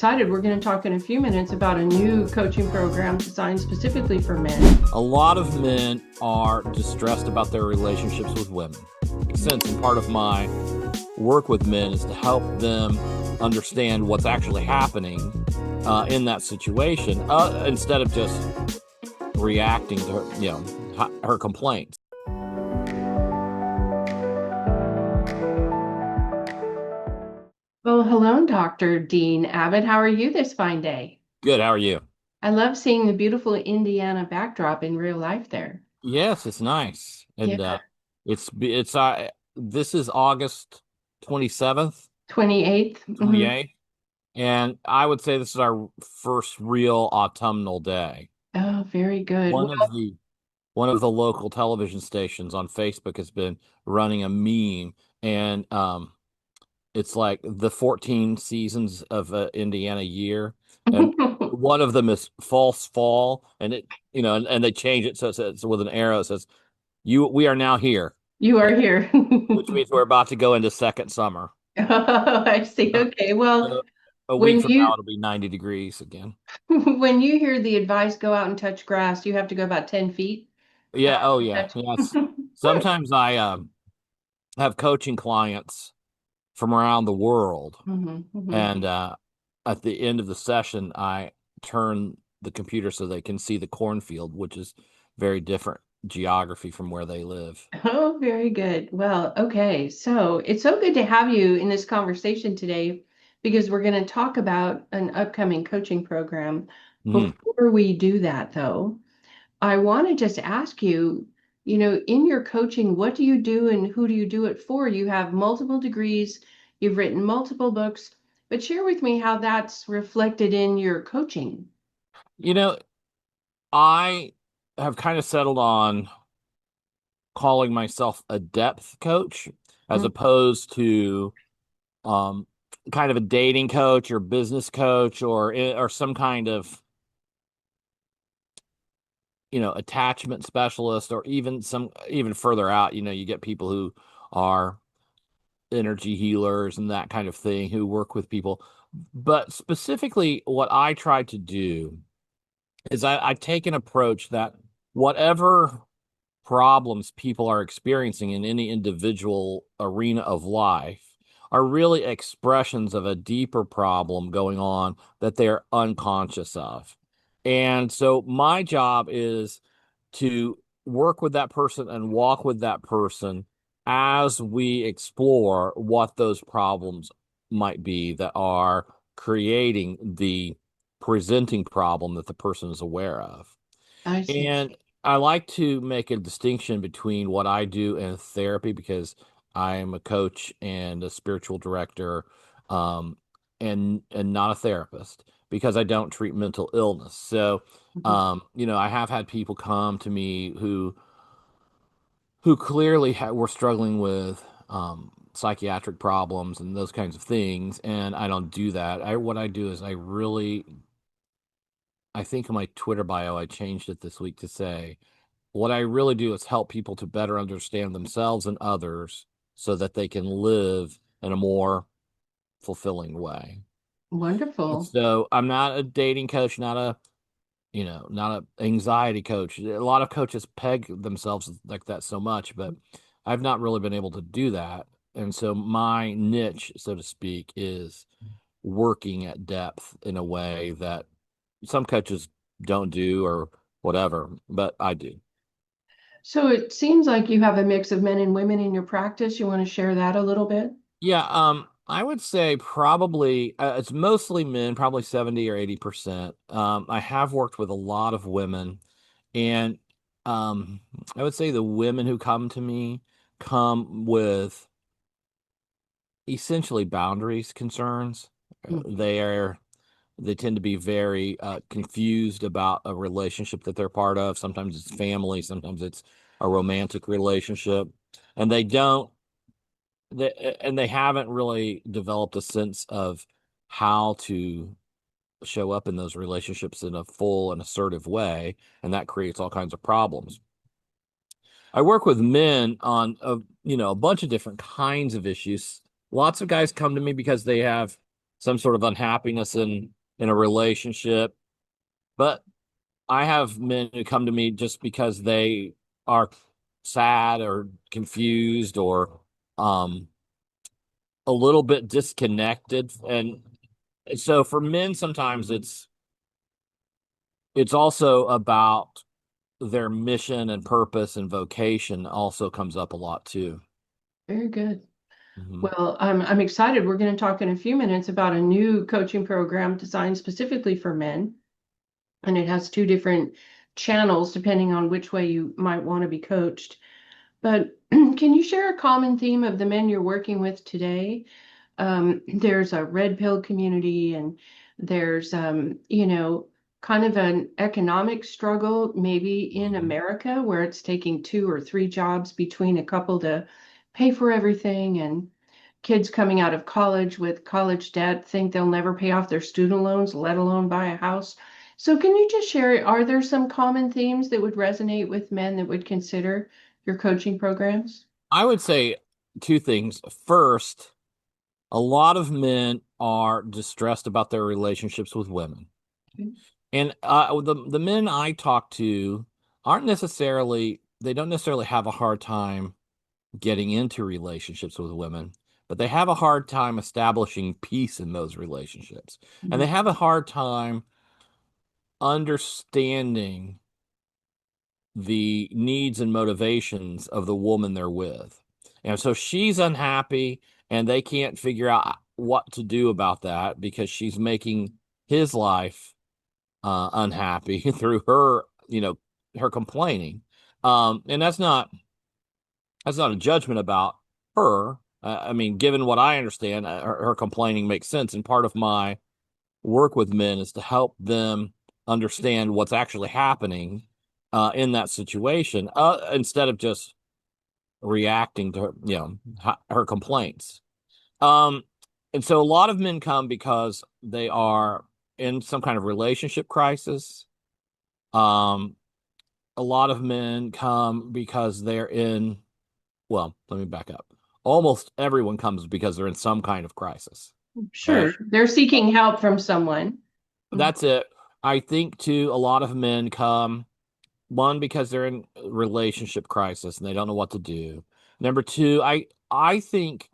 Excited. We're going to talk in a few minutes about a new coaching program designed specifically for men. A lot of men are distressed about their relationships with women. Since and part of my work with men is to help them understand what's actually happening in that situation instead of just reacting to her complaints. Well, hello, Dr. Dean Abbott. How are you this fine day? Good. How are you? I love seeing the beautiful Indiana backdrop in real life there. Yes, it's nice, and Yeah. it's this is August 27th, 28th. 28th, and I would say this is our first real autumnal day. Oh, very good. One Well, of the one of the local television stations on Facebook has been running a meme, and it's like the 14 seasons of Indiana year, and one of them is false fall, and and they change it so it's with an arrow. It says, we are now here," you are here. which means we're about to go into second summer. Oh, I see. Uh, Okay. Well, so a week when from now you it'll be 90 degrees again. when you hear the advice, go out and touch grass, you have to go about 10 feet. Yeah. Oh yeah. Touch. Yes. Sometimes I have coaching clients from around the world. Mhm, mhm. And at the end of the session, I turn the computer so they can see the cornfield, which is very different geography from where they live. Oh, very good. Well, okay. So it's so good to have you in this conversation today because we're going to talk about an upcoming coaching program. Mhm. Before we do that, though, I want to just ask you, in your coaching, what do you do and who do you do it for? You have multiple degrees, you've written multiple books, but share with me how that's reflected in your coaching. You know, I have kind of settled on calling myself a depth coach as Mm. opposed to um, kind of a dating coach or business coach or some kind of attachment specialist, or even further out, you get people who are energy healers and that kind of thing who work with people. But specifically, what I try to do is I take an approach that whatever problems people are experiencing in any individual arena of life are really expressions of a deeper problem going on that they're unconscious of. And so my job is to work with that person and walk with that person as we explore what those problems might be that are creating the presenting problem that the person is aware of. I see. And I like to make a distinction between what I do in therapy, because I am a coach and a spiritual director, um, and not a therapist, because I don't treat mental illness. So, Mhm. I have had people come to me who clearly were struggling with psychiatric problems and those kinds of things, and I don't do that. What I do is I think in my Twitter bio I changed it this week to say, what I really do is help people to better understand themselves and others so that they can live in a more fulfilling way. And Wonderful. so I'm not a dating coach, not a anxiety coach. A lot of coaches peg themselves like that so much, but I've not really been able to do that. And so my niche, so to speak, is working at depth in a way that some coaches don't do or whatever, but I do. So it seems like you have a mix of men and women in your practice. You want to share that a little bit? Yeah, I would say probably it's mostly men, probably 70 or 80%. I have worked with a lot of women, and um, I would say the women who come to me come with essentially boundaries concerns. Mm. They tend to be very confused about a relationship that they're part of. Sometimes it's family, sometimes it's a romantic relationship, and they haven't really developed a sense of how to show up in those relationships in a full and assertive way, and that creates all kinds of problems. I work with men on a bunch of different kinds of issues. Lots of guys come to me because they have some sort of unhappiness in a relationship. But I have men who come to me just because they are sad or confused or um a little bit disconnected. And so for men, sometimes it's also about their mission and purpose and vocation also comes up a lot too. Very good. Hmm. Well, I'm excited. We're going to talk in a few minutes about a new coaching program designed specifically for men, and it has two different channels depending on which way you might want to be coached. But can you share a common theme of the men you're working with today? There's a red pill community, and there's kind of an economic struggle maybe in Hmm. America where it's taking two or three jobs between a couple to pay for everything, and kids coming out of college with college debt think they'll never pay off their student loans, let alone buy a house. So can you just share, are there some common themes that would resonate with men that would consider your coaching programs? I would say two things. First, a lot of men are distressed about their relationships with women. And the men I talk to aren't necessarily, they don't necessarily have a hard time getting into relationships with women, but they have a hard time establishing peace in those relationships. And they Mhm. have a hard time understanding the needs and motivations of the woman they're with. And so she's unhappy and they can't figure out what to do about that because she's making his life unhappy through her, her complaining. And that's not a judgment about her. I mean, given what I understand, her complaining makes sense. And part of my work with men is to help them understand what's actually happening in that situation, instead of just reacting to her, her complaints. Um, and so a lot of men come because they are in some kind of relationship crisis. Um, a lot of men come because they're in, well, let me back up. Almost everyone comes because they're in some kind of crisis. Okay. Sure, they're seeking help from someone. Mhm. That's it. I think too, a lot of men come one because they're in a relationship crisis and they don't know what to do. Number two, I think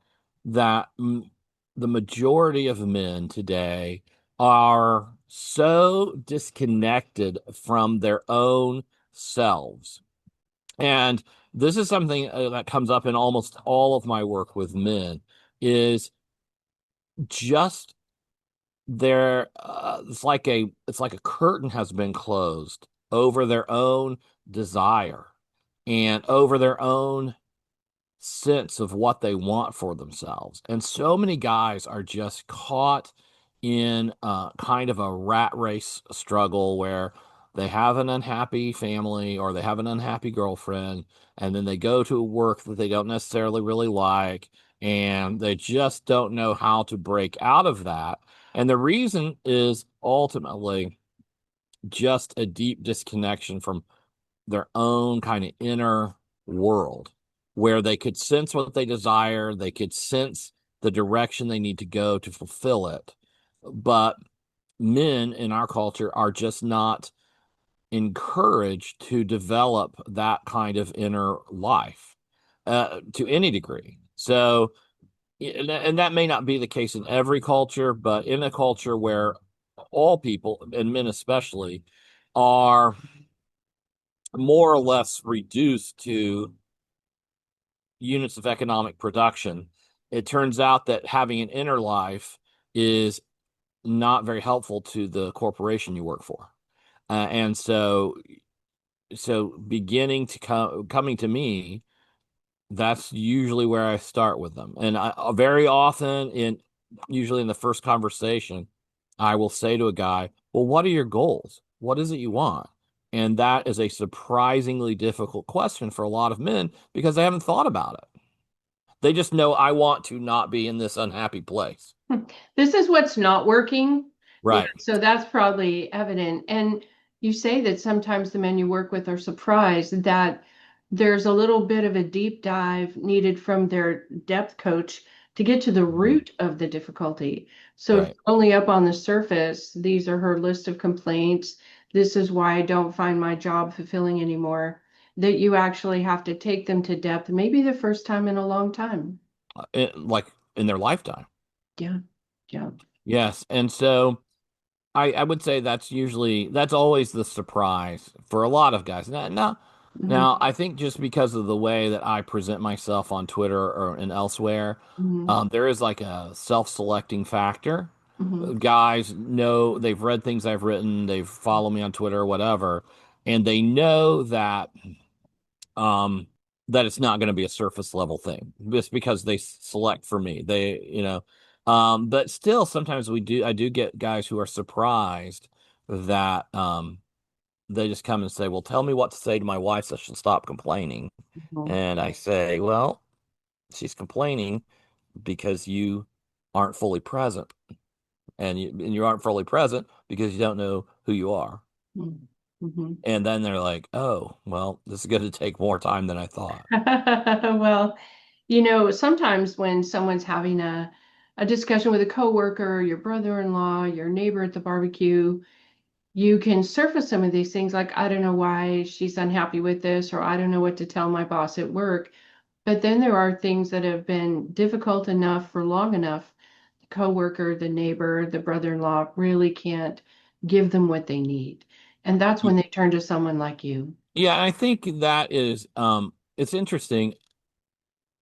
that the majority of men today are so disconnected from their own selves. And this is something that comes up in almost all of my work with men is just there it's like a curtain has been closed over their own desire and over their own sense of what they want for themselves. And so many guys are just caught in kind of a rat race struggle where they have an unhappy family or they have an unhappy girlfriend, and then they go to work that they don't necessarily really like, and they just don't know how to break out of that. And the reason is ultimately just a deep disconnection from their own kind of inner world where they could sense what they desire, they could sense the direction they need to go to fulfill it. But men in our culture are just not encouraged to develop that kind of inner life to any degree. So, and that may not be the case in every culture, but in a culture where all people, and men especially, are more or less reduced to units of economic production, it turns out that having an inner life is not very helpful to the corporation you work for. And so beginning to coming to me, that's usually where I start with them. And very often usually in the first conversation, I will say to a guy, well, what are your goals? What is it you want? And that is a surprisingly difficult question for a lot of men because they haven't thought about it. They just know I want to not be in this unhappy place. This is what's not working. Yeah, Right. so that's probably evident. And you say that sometimes the men you work with are surprised that there's a little bit of a deep dive needed from their depth coach to get to the Mhm. root of the difficulty. So it's Right. only up on the surface. These are her list of complaints. This is why I don't find my job fulfilling anymore. That you actually have to take them to depth, maybe the first time in a long time. Like in their lifetime. Yeah, yeah. Yes. And so I would say that's always the surprise for a lot of guys. Hmm. Now I think just because of the way that I present myself on Twitter or and elsewhere, Hmm. there is like a self-selecting factor. Hmm. Guys know they've read things I've written, they've followed me on Twitter or whatever, and they know um that it's not going to be a surface level thing just because they select for me. But still sometimes I do get guys who are surprised that they just come and say, "Well, tell me what to say to my wife so she'll stop complaining." Hmm. And I say, "Well, she's complaining because you aren't fully present, and you aren't fully present because you don't know who you are." Hmm. And then they're like, "Oh, well, this is going to take more time than I thought." Well, sometimes when someone's having a discussion with a coworker, your brother-in-law, your neighbor at the barbecue, you can surface some of these things like, I don't know why she's unhappy with this, or I don't know what to tell my boss at work. But then there are things that have been difficult enough for long enough. The coworker, the neighbor, the brother-in-law really can't give them what they need. And that's when they turn to someone like you. Yeah, I think that is it's interesting.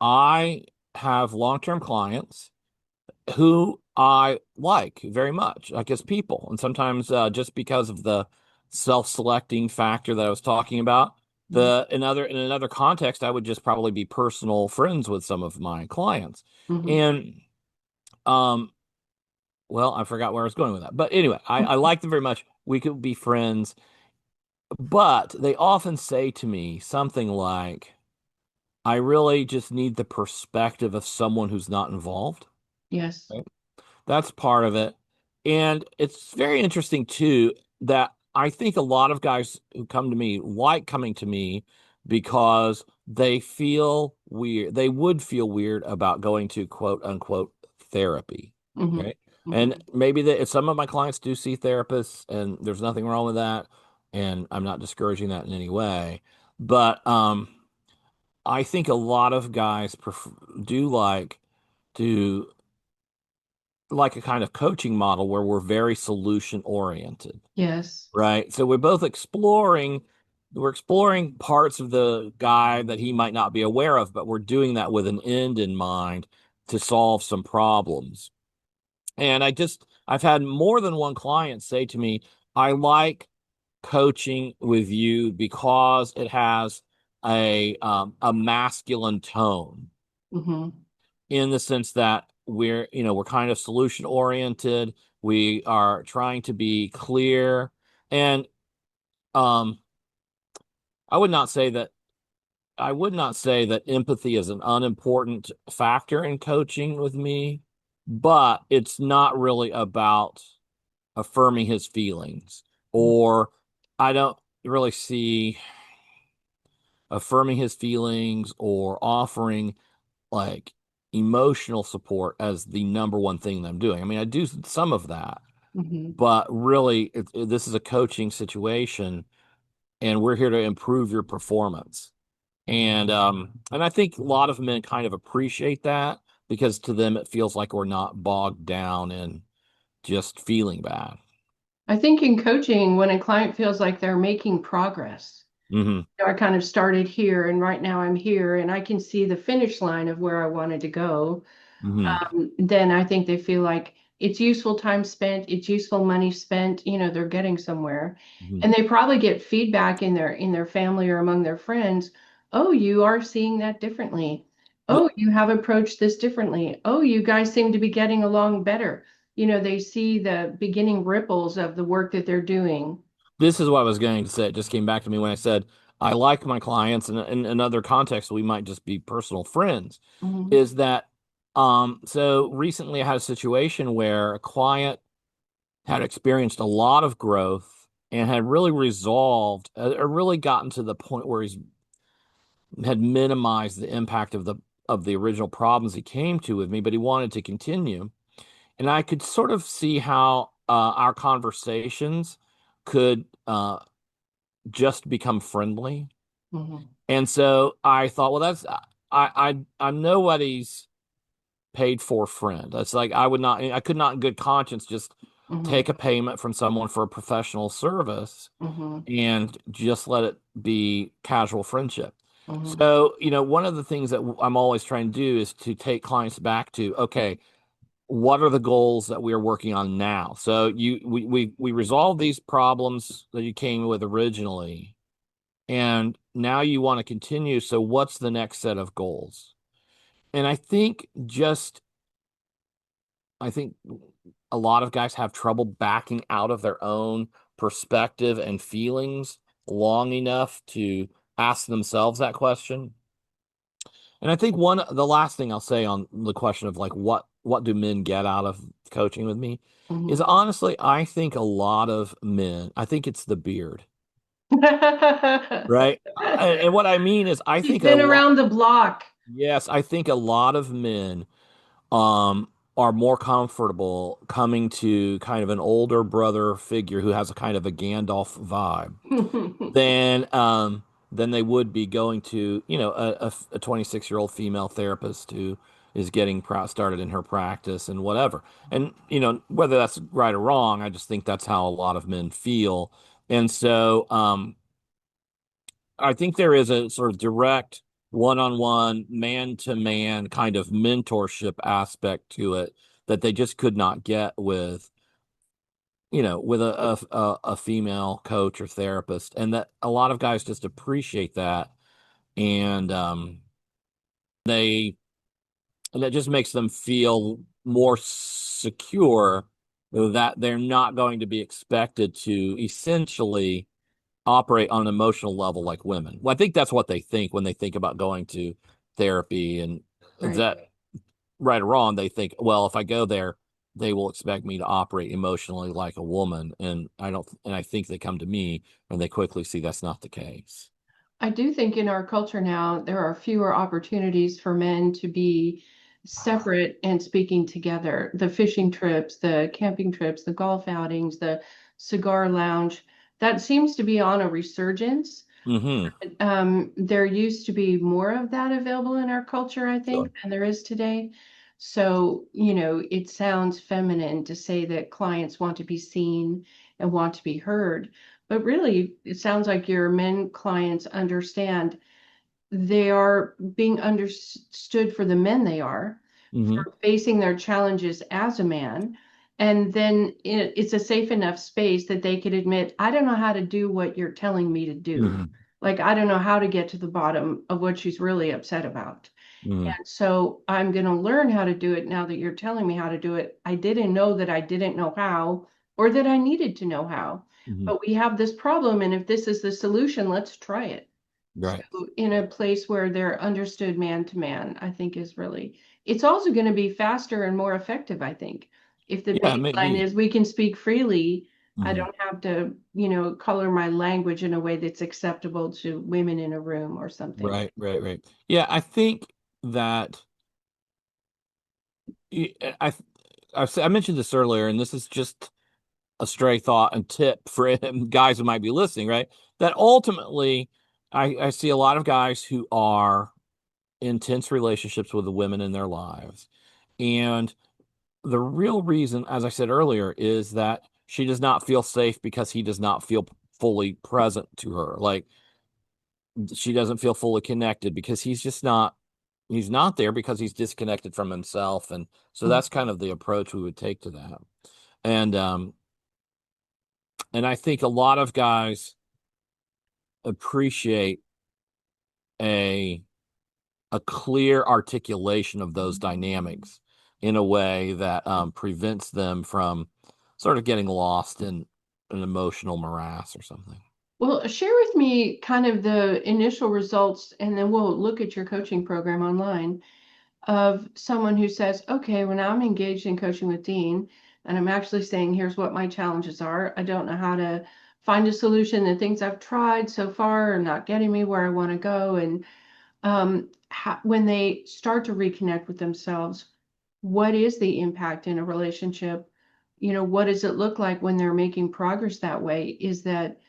I have long-term clients who I like very much, like as people. And sometimes just because of the self-selecting factor that I was talking about, in another context, I would just probably be personal friends with some of my clients. Mhm. And um well, I forgot where I was going with that. But anyway, I like them very much. We could be friends, but they often say to me something like, I really just need the perspective of someone who's not involved. Yes. Right? That's part of it. And it's very interesting too that I think a lot of guys who come to me like coming to me because they feel weird. They would feel weird about going to quote unquote therapy. Hmm. Right. And Hmm. maybe some of my clients do see therapists and there's nothing wrong with that. And I'm not discouraging that in any way. But I think a lot of guys do to like a kind of coaching model where we're very solution oriented, Yes. right? So we're exploring parts of the guy that he might not be aware of, but we're doing that with an end in mind to solve some problems. And I've had more than one client say to me, I like coaching with you because it has a masculine tone Hmm. in the sense that we're kind of solution oriented. We are trying to be clear. And um, I would not say that I would not say that empathy is an unimportant factor in coaching with me, but it's not really about affirming his feelings, or I don't really see affirming his feelings or offering like emotional support as the number one thing that I'm doing. I mean, I do some of that, Hmm. but really, this is a coaching situation, and we're here to improve your performance. And I think a lot of men kind of appreciate that because to them it feels like we're not bogged down in just feeling bad. I think in coaching, when a client feels like they're making progress, Hmm. I kind of started here and right now I'm here and I can see the finish line of where I wanted to go. Hmm. Then I think they feel like it's useful time spent, it's useful money spent, they're getting somewhere. Hmm. And they probably get feedback in their family or among their friends. Oh, you are seeing that differently. Oh, you have approached this differently. Oh, you guys seem to be getting along better. They see the beginning ripples of the work that they're doing. This is what I was going to say. It just came back to me when I said I like my clients, and in other contexts, we might just be personal friends. Mhm. Is that so recently I had a situation where a client had experienced a lot of growth and had really resolved, or really gotten to the point where he's had minimized the impact of the original problems he came to with me, but he wanted to continue. and I could sort of see how our conversations could just become friendly. Mhm. And so I thought, well, I'm nobody's paid for friend. That's like I could not in good conscience just Mhm. take a payment from someone for a professional service Mhm. and just let it be casual friendship. Mhm. So, one of the things that I'm always trying to do is to take clients back to, okay, what are the goals that we are working on now? So we resolved these problems that you came with originally, and now you want to continue. So what's the next set of goals? And I think a lot of guys have trouble backing out of their own perspective and feelings long enough to ask themselves that question. And I think the last thing I'll say on the question of like what do men get out of coaching with me is Mhm. honestly, I think a lot of men, I think it's the beard, right? And what I mean is I He's think a been lot, around the block. yes, I think a lot of men are more comfortable coming to kind of an older brother figure who has a kind of a Gandalf vibe than than they would be going to, a 26-year-old female therapist who is getting started in her practice and whatever. And whether that's right or wrong, I just think that's how a lot of men feel. And so I think there is a sort of direct one-on-one, man-to-man kind of mentorship aspect to it that they just could not get with, with a female coach or therapist, and that a lot of guys just appreciate that, and they and that just makes them feel more secure that they're not going to be expected to essentially operate on an emotional level like women. Well, I think that's what they think when they think about going to therapy, and Right. that right or wrong, they think, well, if I go there, they will expect me to operate emotionally like a woman, and I think they come to me and they quickly see that's not the case. I do think in our culture now, there are fewer opportunities for men to be separate and speaking together. The fishing trips, the camping trips, the golf outings, the cigar lounge, that seems to be on a resurgence. Hmm. There used to be more of that available in our culture, I Sure. think, than there is today. So, it sounds feminine to say that clients want to be seen and want to be heard. But really, it sounds like your men clients understand they are being understood for the men they are, Hmm. for facing their challenges as a man. And then it's a safe enough space that they could admit, I don't know how to do what you're telling me to do. Hmm. Like, I don't know how to get to the bottom of what she's really upset about. Hmm. And so I'm going to learn how to do it now that you're telling me how to do it. I didn't know that I didn't know how or that I needed to know how. Hmm. But we have this problem, and if this is the solution, let's try it. So Right. in a place where they're understood man to man, I think is really, it's also going to be faster and more effective, I think. If the Yeah, baseline maybe. is we can speak freely, I Hmm. don't have to, color my language in a way that's acceptable to women in a room or something. Right, right, right. Yeah, I think that I I mentioned this earlier, and this is just a stray thought and tip for guys who might be listening, right? That ultimately, I see a lot of guys who are intense relationships with the women in their lives. And the real reason, as I said earlier, is that she does not feel safe because he does not feel fully present to her. Like she doesn't feel fully connected because he's not there because he's disconnected from himself. And so Mhm. that's kind of the approach we would take to that. And and I think a lot of guys appreciate a a clear articulation of those dynamics in a way that prevents them from sort of getting lost in an emotional morass or something. Well, share with me kind of the initial results, and then we'll look at your coaching program online of someone who says, okay, when I'm engaged in coaching with Dean, and I'm actually saying, here's what my challenges are. I don't know how to find a solution. The things I've tried so far are not getting me where I want to go. And when they start to reconnect with themselves, what is the impact in a relationship? What does it look like when they're making progress that way? Is that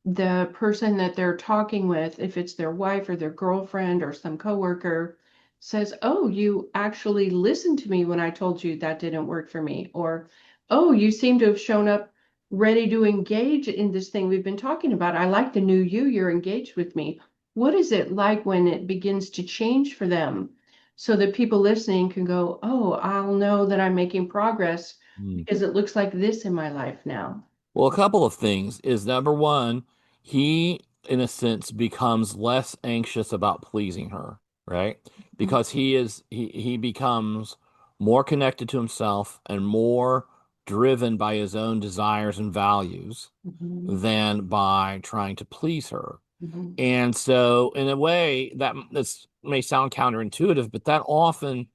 the person that they're talking with, if it's their wife or their girlfriend or some coworker, says, "Oh, you actually listened to me when I told you that didn't work for me," or, "Oh, you seem to have shown up ready to engage in this thing we've been talking about. I like the new you, you're engaged with me." What is it like when it begins to change for them so that people listening can go, "Oh, I'll know that I'm making progress Mm. because it looks like this in my life now." Well, a couple of things is number one, he, in a sense, becomes less anxious about pleasing her, right? Because he becomes more connected to himself and more driven by his own desires and values Mhm, than by trying to please her. mhm, And so, in a way, that this may sound counterintuitive, but that often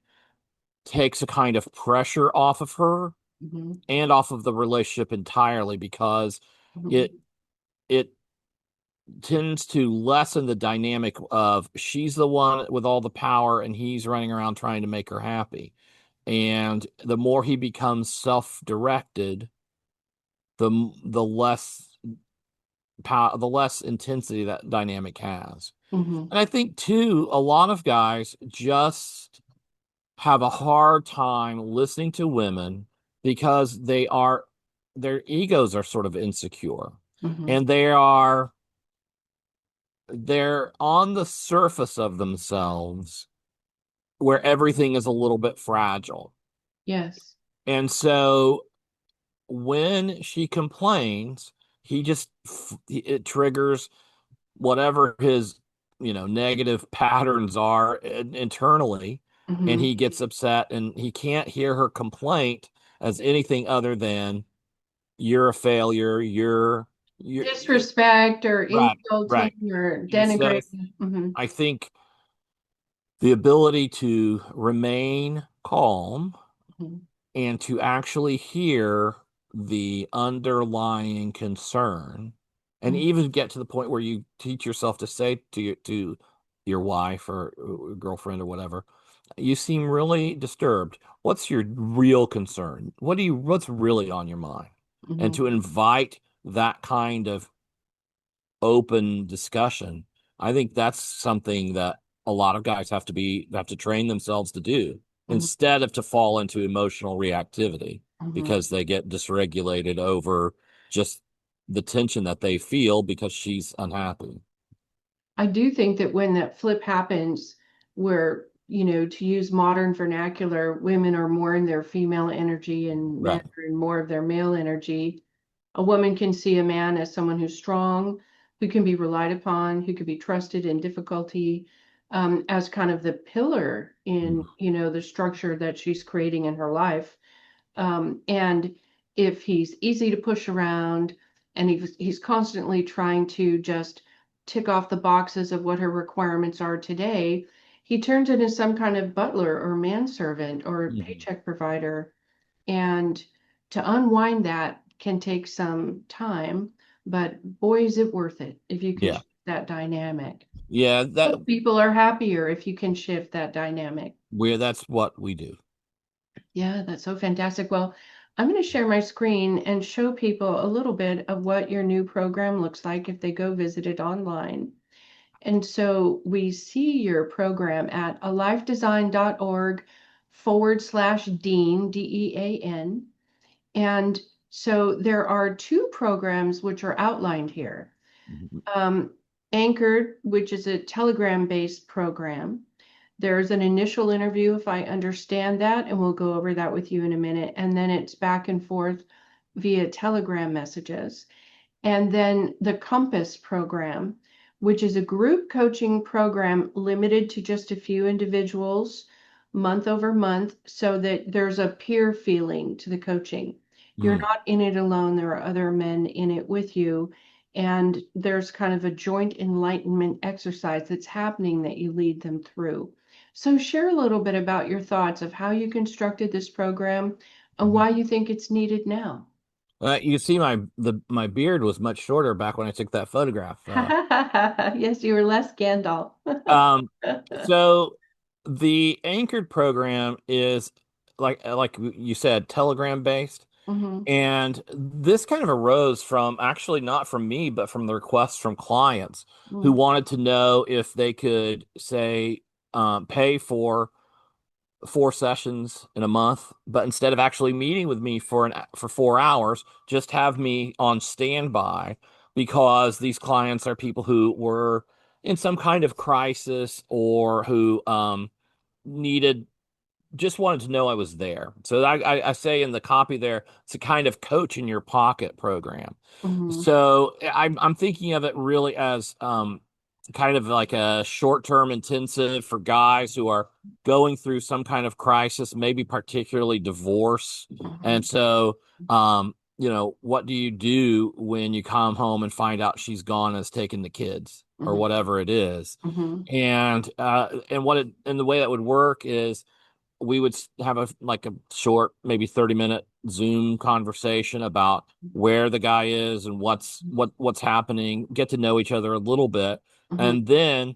takes a kind of pressure off of her mhm, and off of the relationship entirely because mhm, it it tends to lessen the dynamic of she's the one with all the power and he's running around trying to make her happy. And the more he becomes self-directed, the less power, the less intensity that dynamic has. mhm, And I think too, a lot of guys just have a hard time listening to women because their egos are sort of insecure mhm. and they're on the surface of themselves where everything is a little bit fragile. Yes. And so when she complains, he just it triggers whatever his negative patterns are internally, and Mhm. he gets upset and he can't hear her complaint as anything other than you're a failure, you're Disrespect or right, insulting right. or And so denigrating. Mhm, I think the ability to remain calm mhm, and to actually hear the underlying concern and mhm, even get to the point where you teach yourself to say to your wife or girlfriend or whatever, you seem really disturbed. What's your real concern? What's really on your mind? And mhm, to invite that kind of open discussion, I think that's something that a lot of guys have to train themselves to do mhm, instead of to fall into emotional reactivity mhm. because they get dysregulated over just the tension that they feel because she's unhappy. I do think that when that flip happens, where, to use modern vernacular, women are more in their female energy and men Right. are in more of their male energy, a woman can see a man as someone who's strong, who can be relied upon, who can be trusted in difficulty, as kind of the pillar in, Mm. the structure that she's creating in her life. And if he's easy to push around and he's constantly trying to just tick off the boxes of what her requirements are today, he turns into some kind of butler or manservant or Mhm. paycheck provider. And to unwind that can take some time, but boy, is it worth it if you can Yeah. shift that dynamic. Yeah, that Most people are happier if you can shift that dynamic. that's what we do. Yeah, that's so fantastic. Well, I'm going to share my screen and show people a little bit of what your new program looks like if they go visit it online. And so we see your program at alifedesign.org/Dean, Dean. And so there are two programs which are outlined here. Mhm. Um, Anchored, which is a Telegram-based program. There's an initial interview, if I understand that, and we'll go over that with you in a minute. And then it's back and forth via Telegram messages. And then the Compass program, which is a group coaching program limited to just a few individuals month over month, so that there's a peer feeling to the coaching. You're Mm. not in it alone, there are other men in it with you. And there's kind of a joint enlightenment exercise that's happening that you lead them through. So, share a little bit about your thoughts of how you constructed this program and Mhm. why you think it's needed now. You see, my beard was much shorter back when I took that photograph. Yes, you were less Gandalf. Um, so the anchored program is like you said, Telegram based. Mm-hmm. And this kind of arose from actually not from me, but from the requests from clients who wanted to know if they could say pay for 4 sessions in a month, but instead of actually meeting with me for 4 hours, just have me on standby because these clients are people who were in some kind of crisis or who needed just wanted to know I was there. So I say in the copy there, it's a kind of coach in your pocket program. Mm-hmm. So I'm thinking of it really as kind of like a short-term intensive for guys who are going through some kind of crisis, maybe particularly divorce. Mm-hmm. And so what do you do when you come home and find out she's gone and has taken the kids or Mm-hmm. whatever it is? Mm-hmm. And the way that would work is we would have a short, maybe 30-minute Zoom conversation about where the guy is and what's happening, get to know each other a little bit, Mm-hmm. and then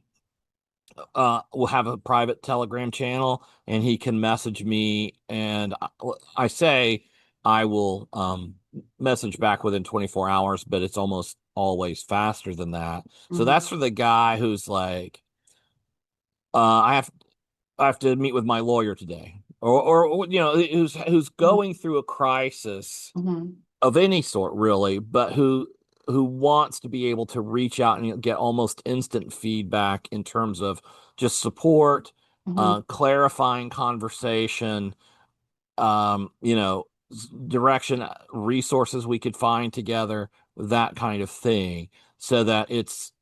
we'll have a private Telegram channel, and he can message me, and I say I will message back within 24 hours, but it's almost always faster than that. So Mm-hmm. that's for the guy who's like, I have to meet with my lawyer today, or who's going through a crisis Mm-hmm. of any sort, really, but who wants to be able to reach out and get almost instant feedback in terms of just support, Mm-hmm. clarifying conversation, direction, resources we could find together, that kind of thing, so that it's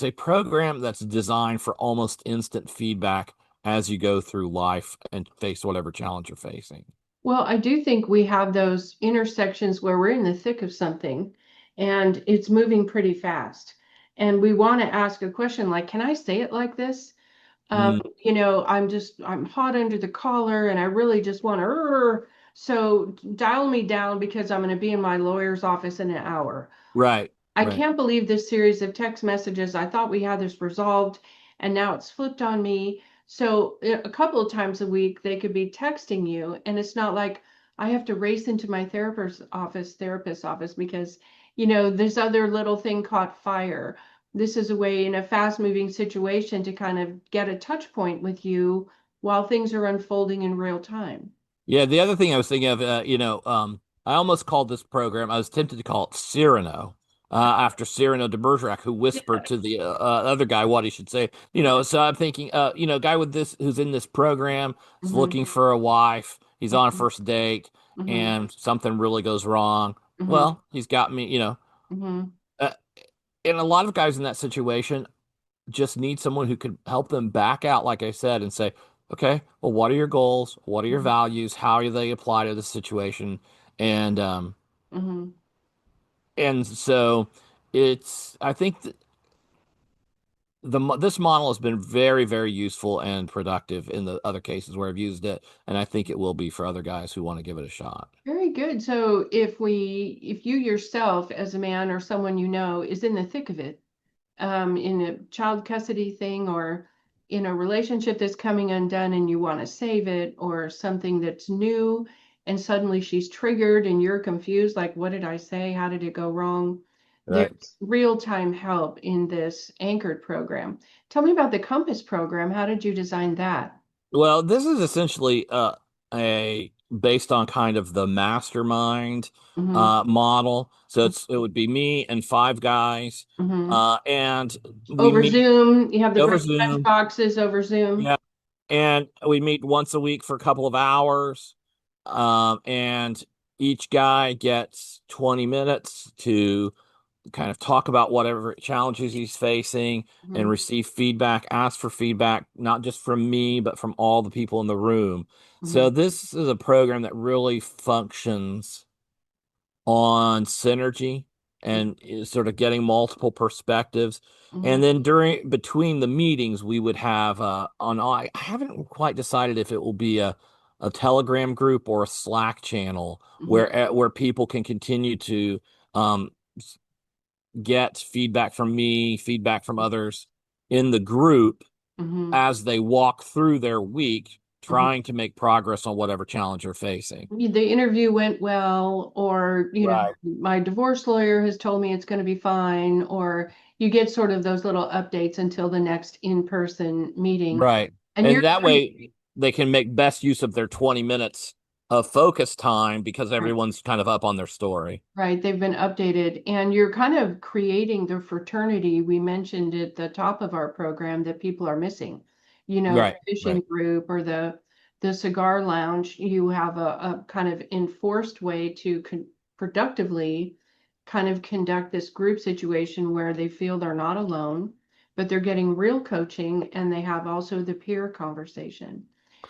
a program that's designed for almost instant feedback as you go through life and face whatever challenge you're facing. Well, I do think we have those intersections where we're in the thick of something and it's moving pretty fast. And we want to ask a question like, can I say it like this? Mm, I'm hot under the collar and I really just want to, so dial me down because I'm going to be in my lawyer's office in an hour. right, I right. can't believe this series of text messages. I thought we had this resolved and now it's flipped on me. So a couple of times a week, they could be texting you, and it's not like I have to race into my therapist's office because, this other little thing caught fire. This is a way in a fast-moving situation to kind of get a touch point with you while things are unfolding in real time. Yeah, the other thing I was thinking of, I almost called this program, I was tempted to call it Cyrano, after Cyrano de Bergerac, who whispered to the other guy what he should say. So I'm thinking, guy with this who's in this program is Hmm. looking for a wife. He's on a Hmm. first date, Hmm. and something really goes wrong. Hmm. Well, he's got me, Hmm. uh, and a lot of guys in that situation just need someone who can help them back out, like I said, and say, okay, well, what are your goals? What are your values? How do they apply to the situation? And hmm and so I think this model has been very, very useful and productive in the other cases where I've used it, and I think it will be for other guys who want to give it a shot. Very good. So if you yourself as a man or someone is in the thick of it, in a child custody thing or in a relationship that's coming undone and you want to save it or something that's new and suddenly she's triggered and you're confused, like, what did I say? How did it go wrong? Right. There's real-time help in this anchored program. Tell me about the Compass program. How did you design that? Well, this is essentially a based on kind of the mastermind Mm-hmm. model. So it would be me and 5 guys, Mm-hmm. and we Over meet Zoom, you have the over breakfast lunch Zoom. boxes over Zoom. Yeah, and we meet once a week for a couple of hours, and each guy gets 20 minutes to kind of talk about whatever challenges he's facing and Mm-hmm. receive feedback, ask for feedback, not just from me, but from all the people in the room. Mm-hmm. So this is a program that really functions on synergy and is sort of getting multiple perspectives. Mm-hmm. And then between the meetings, we would have I haven't quite decided if it will be a Telegram group or a Slack channel Mm-hmm. where people can continue to um, get feedback from me, feedback from others in the group Mm-hmm. as they walk through their week. Mhm. trying to make progress on whatever challenge you're facing. The interview went well, or, Right. my divorce lawyer has told me it's going to be fine, or you get sort of those little updates until the next in-person meeting. Right. And And you're that way they can make best use of their 20 minutes of focus time because right. everyone's kind of up on their story. Right, they've been updated, and you're kind of creating the fraternity we mentioned at the top of our program that people are missing. The Right. fishing Right. group or the cigar lounge. You have a kind of enforced way to productively kind of conduct this group situation where they feel they're not alone, but they're getting real coaching, and they have also the peer conversation.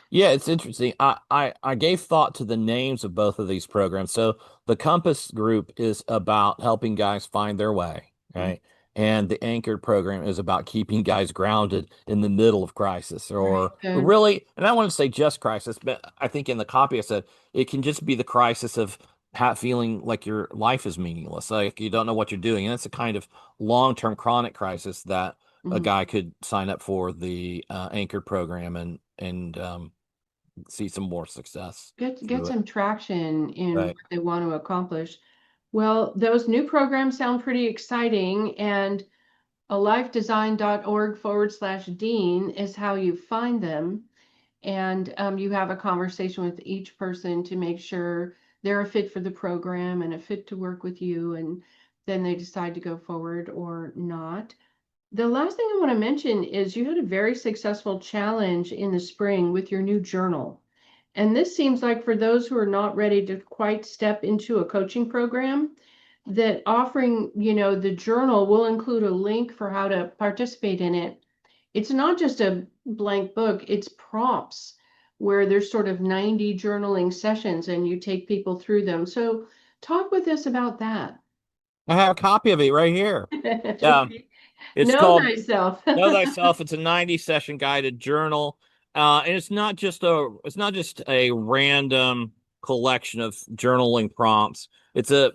Yeah, it's interesting. I gave thought to the names of both of these programs. So the Compass group is about helping guys find their way, Mhm. right? And the Anchored program is about keeping guys grounded in the middle of crisis Right, or good. really, and I want to say just crisis, but I think in the copy I said it can just be the crisis of feeling like your life is meaningless, like you don't know what you're doing. And it's a kind of long-term chronic crisis that a Mhm. guy could sign up for the Anchored program and see some more success Get through it. some traction in what Right. they want to accomplish. Well, those new programs sound pretty exciting, and alifedesign.org/dean is how you find them. And you have a conversation with each person to make sure they're a fit for the program and a fit to work with you, and then they decide to go forward or not. The last thing I want to mention is you had a very successful challenge in the spring with your new journal. And this seems like for those who are not ready to quite step into a coaching program, that offering, the journal will include a link for how to participate in it. It's not just a blank book, it's prompts where there's sort of 90 journaling sessions and you take people through them. So talk with us about that. I have a copy of it right here. Um, Okay. it's Know called thyself. Know Thyself. It's a 90 session guided journal. And it's not just a random collection of journaling prompts. It's a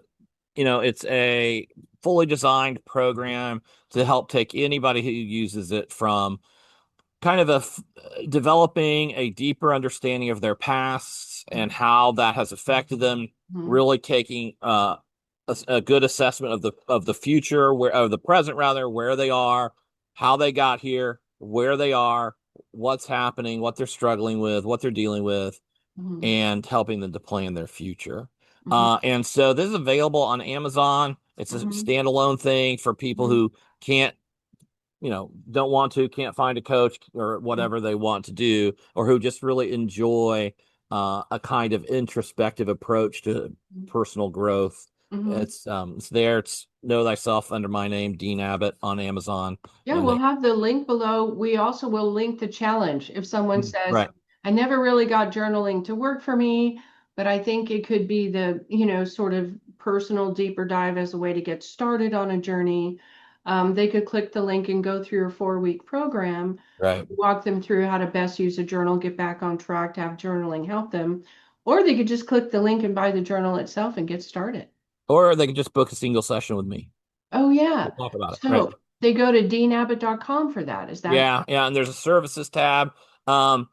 fully designed program to help take anybody who uses it from kind of developing a deeper understanding of their pasts and how that has affected them, Mhm, really taking a good assessment of the future, where of the present rather, where they are, how they got here, where they are, what's happening, what they're struggling with, what they're dealing with, mhm, and helping them to plan their future. mhm, And so this is available on Amazon. It's a mhm, standalone thing for people mhm, who can't don't want to, can't find a coach or mhm, whatever they want to do, or who just really enjoy a kind of introspective approach to personal growth. mhm. It's there. It's Know Thyself under my name, Dean Abbott, on Amazon. Yeah, And we'll have the link below. We also will link the challenge. If someone says, right, I never really got journaling to work for me, but I think it could be the, sort of personal deeper dive as a way to get started on a journey. They could click the link and go through your 4-week program, right. walk them through how to best use a journal, get back on track to have journaling help them. Or they could just click the link and buy the journal itself and get started. Or they can just book a single session with me. Oh, We'll yeah. talk about it. Right. So they go to deanabbott.com for that. Is that Yeah, yeah. And there's a services tab. Um,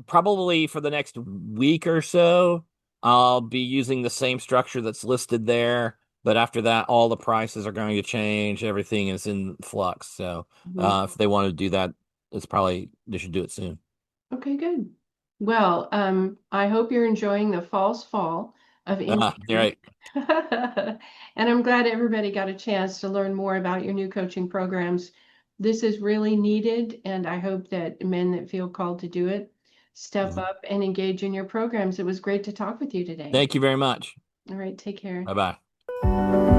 Probably for the next week or so, I'll be using the same structure that's listed there. But after that, all the prices are going to change. Everything is in flux. So Mhm. if they want to do that, they should do it soon. Okay, good. Well, I hope you're enjoying the false fall of income. Right. And I'm glad everybody got a chance to learn more about your new coaching programs. This is really needed, and I hope that men that feel called to do it step Mhm. up and engage in your programs. It was great to talk with you today. Thank you very much. All right, take care. Bye bye.